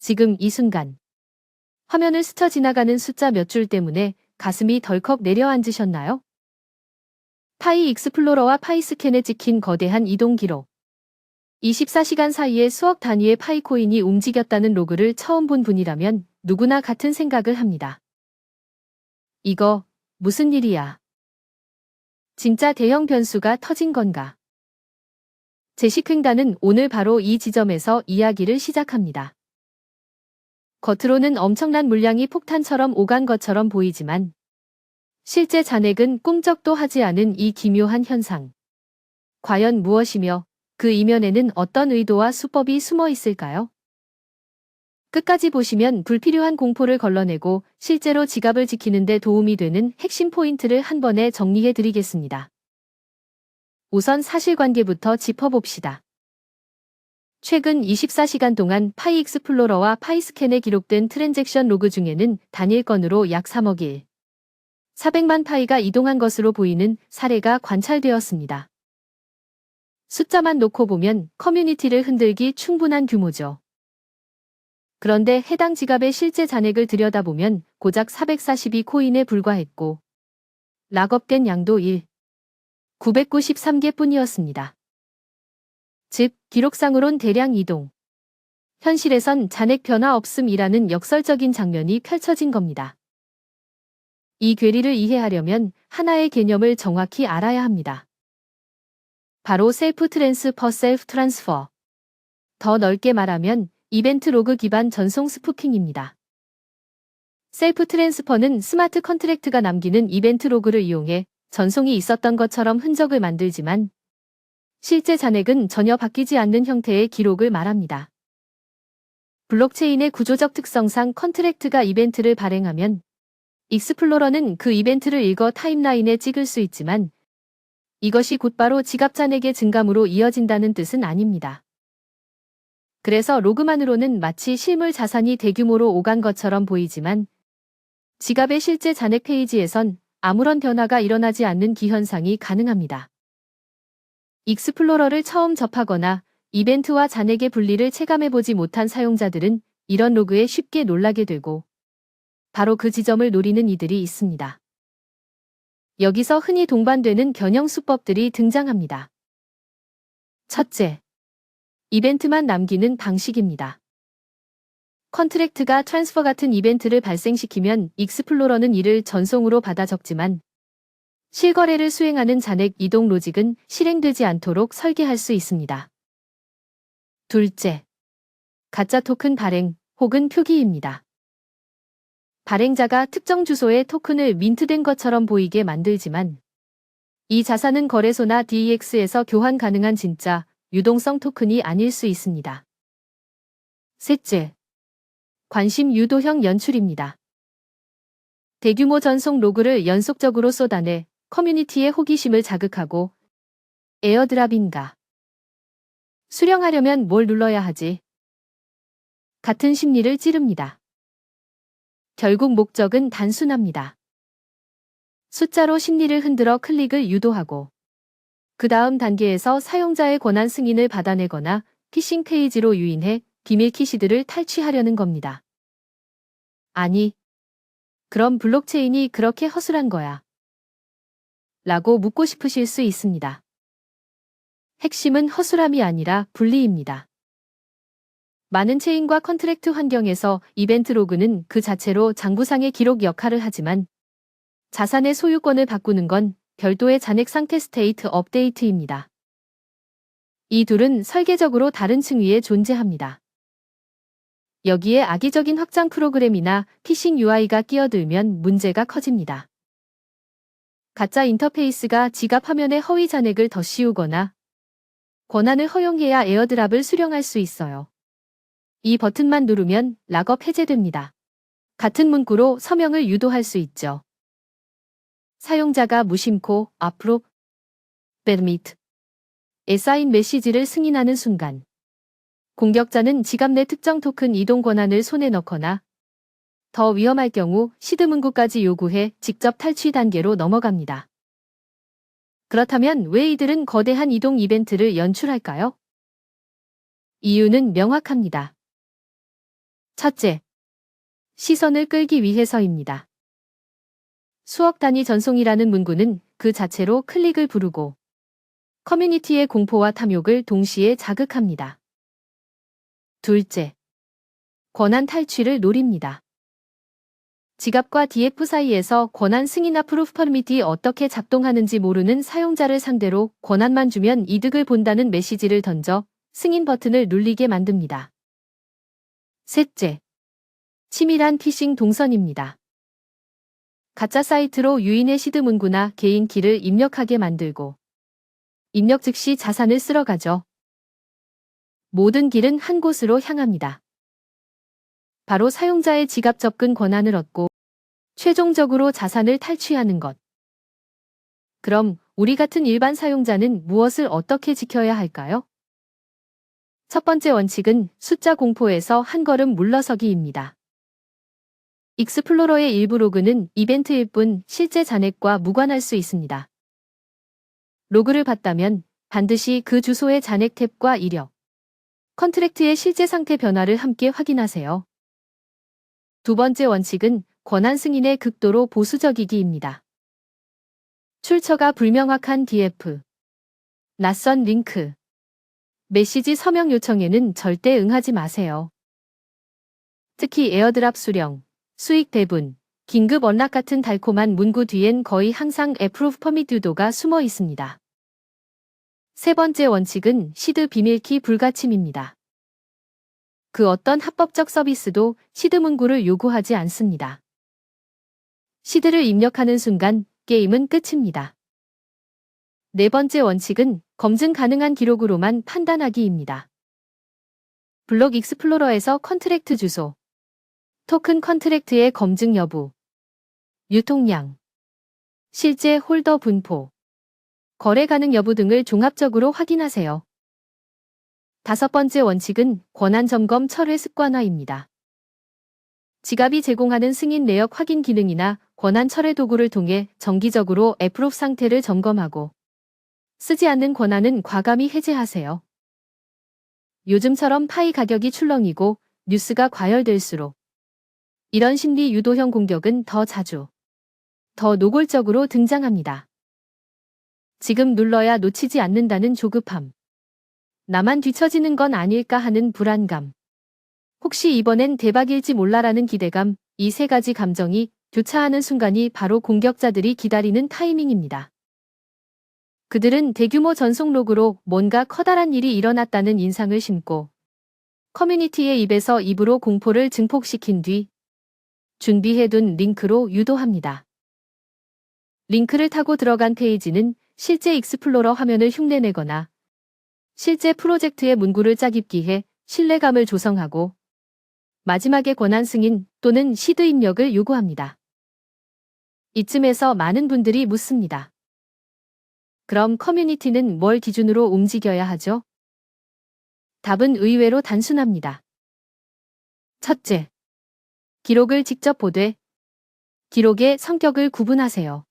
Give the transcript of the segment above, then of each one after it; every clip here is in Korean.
지금 이 순간 화면을 스쳐 지나가는 숫자 몇 줄 때문에 가슴이 덜컥 내려앉으셨나요? 파이 익스플로러와 파이스캔에 찍힌 거대한 이동 기록. 24시간 사이에 수억 단위의 파이코인이 움직였다는 로그를 처음 본 분이라면 누구나 같은 생각을 합니다. 이거 무슨 일이야? 진짜 대형 변수가 터진 건가? 제시킹단은 오늘 바로 이 지점에서 이야기를 시작합니다. 겉으로는 엄청난 물량이 폭탄처럼 오간 것처럼 보이지만 실제 잔액은 꿈쩍도 하지 않은 이 기묘한 현상. 과연 무엇이며 그 이면에는 어떤 의도와 수법이 숨어 있을까요? 끝까지 보시면 불필요한 공포를 걸러내고 실제로 지갑을 지키는 데 도움이 되는 핵심 포인트를 한 번에 정리해 드리겠습니다. 우선 사실관계부터 짚어봅시다. 최근 24시간 동안 파이 익스플로러와 파이스캔에 기록된 트랜잭션 로그 중에는 단일 건으로 약 3억 1, 400만 파이가 이동한 것으로 보이는 사례가 관찰되었습니다. 숫자만 놓고 보면 커뮤니티를 흔들기 충분한 규모죠. 그런데 해당 지갑의 실제 잔액을 들여다보면 고작 442코인에 불과했고 락업된 양도 993개 뿐이었습니다. 즉, 기록상으론 대량 이동. 현실에선 잔액 변화 없음이라는 역설적인 장면이 펼쳐진 겁니다. 이 괴리를 이해하려면 하나의 개념을 정확히 알아야 합니다. 바로 셀프 트랜스퍼 셀프 트랜스퍼. 더 넓게 말하면 이벤트 로그 기반 전송 스푸킹입니다. 셀프 트랜스퍼는 스마트 컨트랙트가 남기는 이벤트 로그를 이용해 전송이 있었던 것처럼 흔적을 만들지만 실제 잔액은 전혀 바뀌지 않는 형태의 기록을 말합니다. 블록체인의 구조적 특성상 컨트랙트가 이벤트를 발행하면 익스플로러는 그 이벤트를 읽어 타임라인에 찍을 수 있지만 이것이 곧바로 지갑 잔액의 증감으로 이어진다는 뜻은 아닙니다. 그래서 로그만으로는 마치 실물 자산이 대규모로 오간 것처럼 보이지만 지갑의 실제 잔액 페이지에선 아무런 변화가 일어나지 않는 기현상이 가능합니다. 익스플로러를 처음 접하거나 이벤트와 잔액의 분리를 체감해보지 못한 사용자들은 이런 로그에 쉽게 놀라게 되고 바로 그 지점을 노리는 이들이 있습니다. 여기서 흔히 동반되는 변형 수법들이 등장합니다. 첫째, 이벤트만 남기는 방식입니다. 컨트랙트가 트랜스퍼 같은 이벤트를 발생시키면 익스플로러는 이를 전송으로 받아 적지만 실거래를 수행하는 잔액 이동 로직은 실행되지 않도록 설계할 수 있습니다. 둘째, 가짜 토큰 발행 혹은 표기입니다. 발행자가 특정 주소에 토큰을 민트된 것처럼 보이게 만들지만 이 자산은 거래소나 DEX에서 교환 가능한 진짜 유동성 토큰이 아닐 수 있습니다. 셋째, 관심 유도형 연출입니다. 대규모 전송 로그를 연속적으로 쏟아내 커뮤니티의 호기심을 자극하고 에어드랍인가? 수령하려면 뭘 눌러야 하지? 같은 심리를 찌릅니다. 결국 목적은 단순합니다. 숫자로 심리를 흔들어 클릭을 유도하고 그 다음 단계에서 사용자의 권한 승인을 받아내거나 피싱 페이지로 유인해 비밀 키시들을 탈취하려는 겁니다. 아니, 그럼 블록체인이 그렇게 허술한 거야? 라고 묻고 싶으실 수 있습니다. 핵심은 허술함이 아니라 분리입니다. 많은 체인과 컨트랙트 환경에서 이벤트 로그는 그 자체로 장부상의 기록 역할을 하지만 자산의 소유권을 바꾸는 건 별도의 잔액 상태 스테이트 업데이트입니다. 이 둘은 설계적으로 다른 층 위에 존재합니다. 여기에 악의적인 확장 프로그램이나 피싱 UI가 끼어들면 문제가 커집니다. 가짜 인터페이스가 지갑 화면에 허위 잔액을 더 씌우거나 권한을 허용해야 에어드랍을 수령할 수 있어요. 이 버튼만 누르면 락업 해제됩니다. 같은 문구로 서명을 유도할 수 있죠. 사용자가 무심코 앞으로 permit assign 메시지를 승인하는 순간 공격자는 지갑 내 특정 토큰 이동 권한을 손에 넣거나 더 위험할 경우 시드 문구까지 요구해 직접 탈취 단계로 넘어갑니다. 그렇다면 왜 이들은 거대한 이동 이벤트를 연출할까요? 이유는 명확합니다. 첫째, 시선을 끌기 위해서입니다. 수억 단위 전송이라는 문구는 그 자체로 클릭을 부르고 커뮤니티의 공포와 탐욕을 동시에 자극합니다. 둘째, 권한 탈취를 노립니다. 지갑과 DF 사이에서 권한 승인이나 프루프 퍼밋이 어떻게 작동하는지 모르는 사용자를 상대로 권한만 주면 이득을 본다는 메시지를 던져 승인 버튼을 눌리게 만듭니다. 셋째, 치밀한 피싱 동선입니다. 가짜 사이트로 유인의 시드 문구나 개인 키를 입력하게 만들고 입력 즉시 자산을 쓸어가죠. 모든 길은 한 곳으로 향합니다. 바로 사용자의 지갑 접근 권한을 얻고 최종적으로 자산을 탈취하는 것. 그럼 우리 같은 일반 사용자는 무엇을 어떻게 지켜야 할까요? 첫 번째 원칙은 숫자 공포에서 한 걸음 물러서기입니다. 익스플로러의 일부 로그는 이벤트일 뿐 실제 잔액과 무관할 수 있습니다. 로그를 봤다면 반드시 그 주소의 잔액 탭과 이력, 컨트랙트의 실제 상태 변화를 함께 확인하세요. 두 번째 원칙은 권한 승인의 극도로 보수적이기입니다. 출처가 불명확한 DF, 낯선 링크, 메시지 서명 요청에는 절대 응하지 마세요. 특히 에어드랍 수령, 수익 배분, 긴급 언락 같은 달콤한 문구 뒤엔 거의 항상 Approve Permit 유도가 숨어 있습니다. 세 번째 원칙은 시드 비밀키 불가침입니다. 그 어떤 합법적 서비스도 시드 문구를 요구하지 않습니다. 시드를 입력하는 순간 게임은 끝입니다. 네 번째 원칙은 검증 가능한 기록으로만 판단하기입니다. 블록 익스플로러에서 컨트랙트 주소, 토큰 컨트랙트의 검증 여부, 유통량, 실제 홀더 분포, 거래 가능 여부 등을 종합적으로 확인하세요. 다섯 번째 원칙은 권한 점검 철회 습관화입니다. 지갑이 제공하는 승인 내역 확인 기능이나 권한 철회 도구를 통해 정기적으로 애프로브 상태를 점검하고 쓰지 않는 권한은 과감히 해제하세요. 요즘처럼 파이 가격이 출렁이고 뉴스가 과열될수록 이런 심리 유도형 공격은 더 자주, 더 노골적으로 등장합니다. 지금 눌러야 놓치지 않는다는 조급함. 나만 뒤처지는 건 아닐까 하는 불안감. 혹시 이번엔 대박일지 몰라라는 기대감, 이 세 가지 감정이 교차하는 순간이 바로 공격자들이 기다리는 타이밍입니다. 그들은 대규모 전송 로그로 뭔가 커다란 일이 일어났다는 인상을 심고 커뮤니티의 입에서 입으로 공포를 증폭시킨 뒤 준비해둔 링크로 유도합니다. 링크를 타고 들어간 페이지는 실제 익스플로러 화면을 흉내내거나 실제 프로젝트의 문구를 짜깁기해 신뢰감을 조성하고 마지막에 권한 승인 또는 시드 입력을 요구합니다. 이쯤에서 많은 분들이 묻습니다. 그럼 커뮤니티는 뭘 기준으로 움직여야 하죠? 답은 의외로 단순합니다. 첫째, 기록을 직접 보되 기록의 성격을 구분하세요.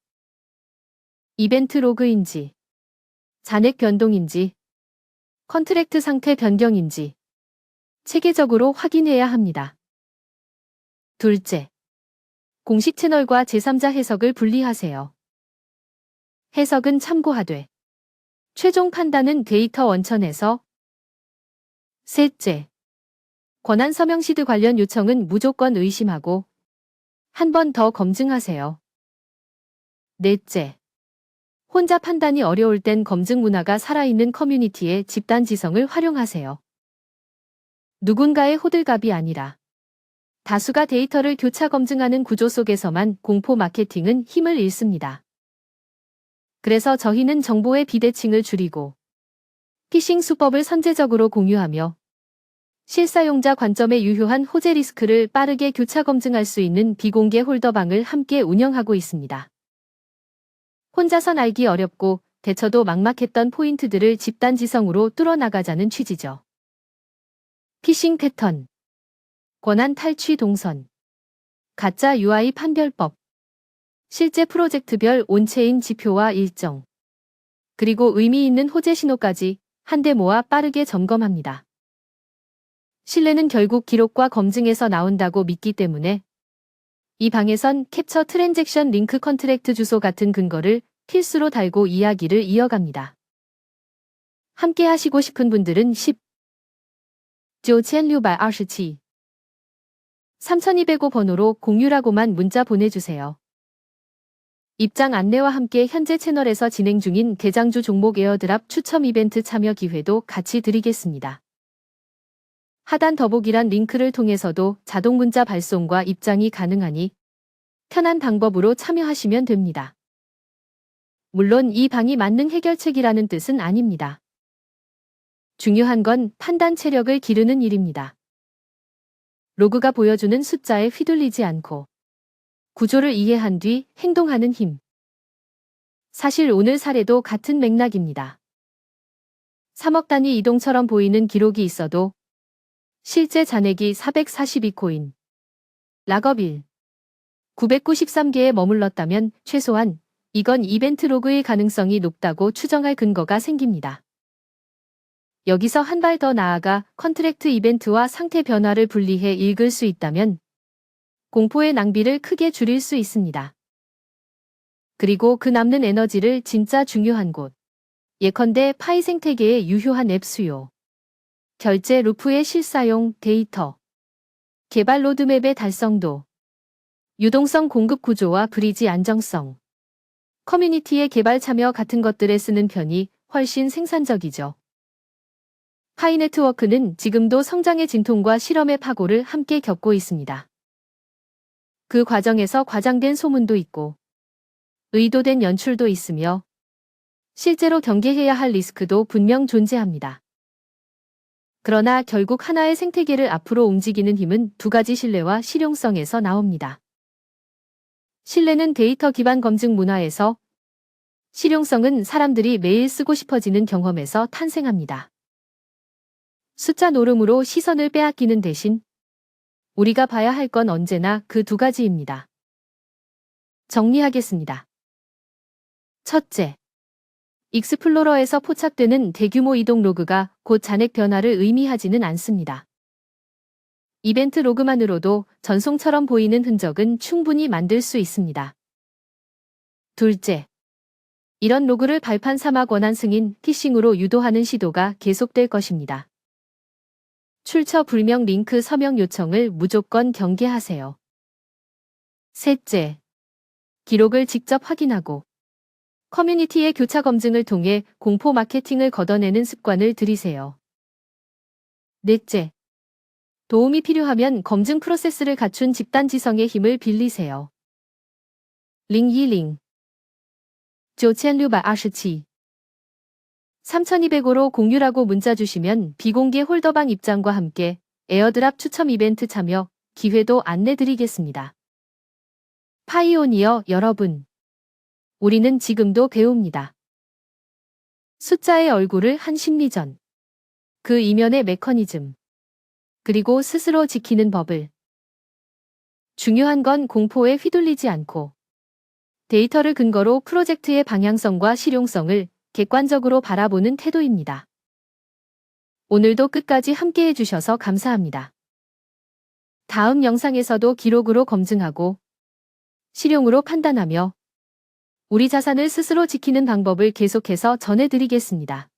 이벤트 로그인지, 잔액 변동인지, 컨트랙트 상태 변경인지 체계적으로 확인해야 합니다. 둘째, 공식 채널과 제3자 해석을 분리하세요. 해석은 참고하되 최종 판단은 데이터 원천에서. 셋째, 권한 서명 시드 관련 요청은 무조건 의심하고 한 번 더 검증하세요. 넷째, 혼자 판단이 어려울 땐 검증 문화가 살아있는 커뮤니티의 집단 지성을 활용하세요. 누군가의 호들갑이 아니라 다수가 데이터를 교차 검증하는 구조 속에서만 공포 마케팅은 힘을 잃습니다. 그래서 저희는 정보의 비대칭을 줄이고 피싱 수법을 선제적으로 공유하며 실사용자 관점에 유효한 호재 리스크를 빠르게 교차 검증할 수 있는 비공개 홀더방을 함께 운영하고 있습니다. 혼자선 알기 어렵고 대처도 막막했던 포인트들을 집단 지성으로 뚫어나가자는 취지죠. 피싱 패턴, 권한 탈취 동선, 가짜 UI 판별법, 실제 프로젝트별 온체인 지표와 일정, 그리고 의미 있는 호재 신호까지 한데 모아 빠르게 점검합니다. 신뢰는 결국 기록과 검증에서 나온다고 믿기 때문에 이 방에선 캡처 트랜잭션 링크 컨트랙트 주소 같은 근거를 필수로 달고 이야기를 이어갑니다. 함께 하시고 싶은 분들은 10,627 3205번호로 공유라고만 문자 보내주세요. 입장 안내와 함께 현재 채널에서 진행 중인 대장주 종목 에어드랍 추첨 이벤트 참여 기회도 같이 드리겠습니다. 하단 더보기란 링크를 통해서도 자동 문자 발송과 입장이 가능하니 편한 방법으로 참여하시면 됩니다. 물론 이 방이 만능 해결책이라는 뜻은 아닙니다. 중요한 건 판단 체력을 기르는 일입니다. 로그가 보여주는 숫자에 휘둘리지 않고 구조를 이해한 뒤 행동하는 힘. 사실 오늘 사례도 같은 맥락입니다. 3억 단위 이동처럼 보이는 기록이 있어도 실제 잔액이 442코인, 락업일 993개에 머물렀다면 최소한 이건 이벤트 로그일 가능성이 높다고 추정할 근거가 생깁니다. 여기서 한 발 더 나아가 컨트랙트 이벤트와 상태 변화를 분리해 읽을 수 있다면 공포의 낭비를 크게 줄일 수 있습니다. 그리고 그 남는 에너지를 진짜 중요한 곳, 예컨대 파이 생태계의 유효한 앱 수요, 결제 루프의 실사용 데이터, 개발 로드맵의 달성도, 유동성 공급 구조와 브리지 안정성, 커뮤니티의 개발 참여 같은 것들에 쓰는 편이 훨씬 생산적이죠. 파이 네트워크는 지금도 성장의 진통과 실험의 파고를 함께 겪고 있습니다. 그 과정에서 과장된 소문도 있고 의도된 연출도 있으며 실제로 경계해야 할 리스크도 분명 존재합니다. 그러나 결국 하나의 생태계를 앞으로 움직이는 힘은 두 가지 신뢰와 실용성에서 나옵니다. 신뢰는 데이터 기반 검증 문화에서, 실용성은 사람들이 매일 쓰고 싶어지는 경험에서 탄생합니다. 숫자 노름으로 시선을 빼앗기는 대신 우리가 봐야 할 건 언제나 그 두 가지입니다. 정리하겠습니다. 첫째, 익스플로러에서 포착되는 대규모 이동 로그가 곧 잔액 변화를 의미하지는 않습니다. 이벤트 로그만으로도 전송처럼 보이는 흔적은 충분히 만들 수 있습니다. 둘째, 이런 로그를 발판 삼아 권한 승인, 피싱으로 유도하는 시도가 계속될 것입니다. 출처 불명 링크 서명 요청을 무조건 경계하세요. 셋째, 기록을 직접 확인하고 커뮤니티의 교차 검증을 통해 공포 마케팅을 걷어내는 습관을 들이세요. 넷째, 도움이 필요하면 검증 프로세스를 갖춘 집단 지성의 힘을 빌리세요. 링 9627 3205로 공유라고 문자 주시면 비공개 홀더방 입장과 함께 에어드랍 추첨 이벤트 참여 기회도 안내드리겠습니다. 파이오니어 여러분, 우리는 지금도 배웁니다. 숫자의 얼굴을 한 심리전, 그 이면의 메커니즘, 그리고 스스로 지키는 법을. 중요한 건 공포에 휘둘리지 않고 데이터를 근거로 프로젝트의 방향성과 실용성을 객관적으로 바라보는 태도입니다. 오늘도 끝까지 함께 해주셔서 감사합니다. 다음 영상에서도 기록으로 검증하고 실용으로 판단하며 우리 자산을 스스로 지키는 방법을 계속해서 전해드리겠습니다.